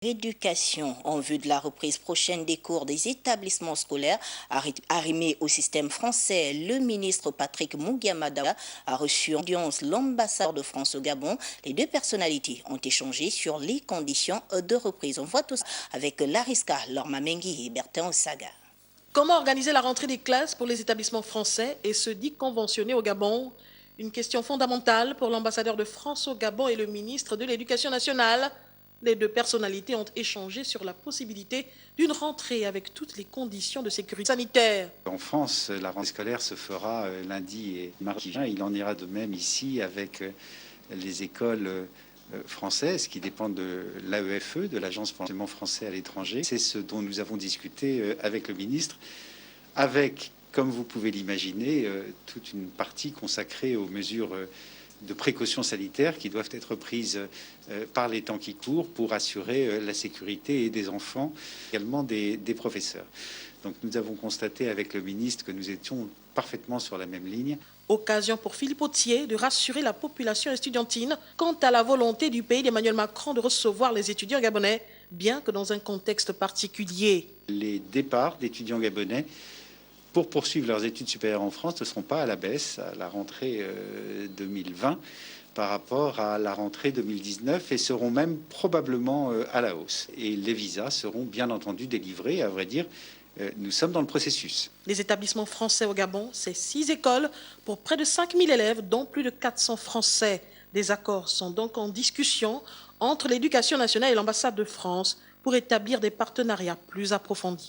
Éducation en vue de la reprise prochaine des cours des établissements scolaires arrimés au système français. Le ministre Patrick Mougiamadara a reçu en audience l'ambassadeur de France au Gabon. Les deux personnalités ont échangé sur les conditions de reprise. On voit tout ça avec Lariska Lormamengi et Bertin Osaga. Comment organiser la rentrée des classes pour les établissements français et ceux dits conventionnés au Gabon? Une question fondamentale pour l'ambassadeur de France au Gabon et le ministre de l'Éducation nationale. Les deux personnalités ont échangé sur la possibilité d'une rentrée avec toutes les conditions de sécurité sanitaire. En France, la rentrée scolaire se fera lundi et mardi. Il en ira de même ici avec les écoles françaises qui dépendent de l'AEFE, de l'Agence pour l'enseignement français à l'étranger. C'est ce dont nous avons discuté avec le ministre, avec, comme vous pouvez l'imaginer, toute une partie consacrée aux mesures de précautions sanitaires qui doivent être prises par les temps qui courent pour assurer la sécurité des enfants, également des professeurs. Donc nous avons constaté avec le ministre que nous étions parfaitement sur la même ligne. Occasion pour Philippe Authier de rassurer la population estudiantine quant à la volonté du pays d'Emmanuel Macron de recevoir les étudiants gabonais, bien que dans un contexte particulier. Les départs d'étudiants gabonais pour poursuivre leurs études supérieures en France ne seront pas à la baisse à la rentrée 2020 par rapport à la rentrée 2019 et seront même probablement à la hausse. Et les visas seront bien entendu délivrés. À vrai dire, nous sommes dans le processus. Les établissements français au Gabon, c'est 6 écoles pour près de 5000 élèves, dont plus de 400 Français. Des accords sont donc en discussion entre l'Éducation nationale et l'ambassade de France pour établir des partenariats plus approfondis.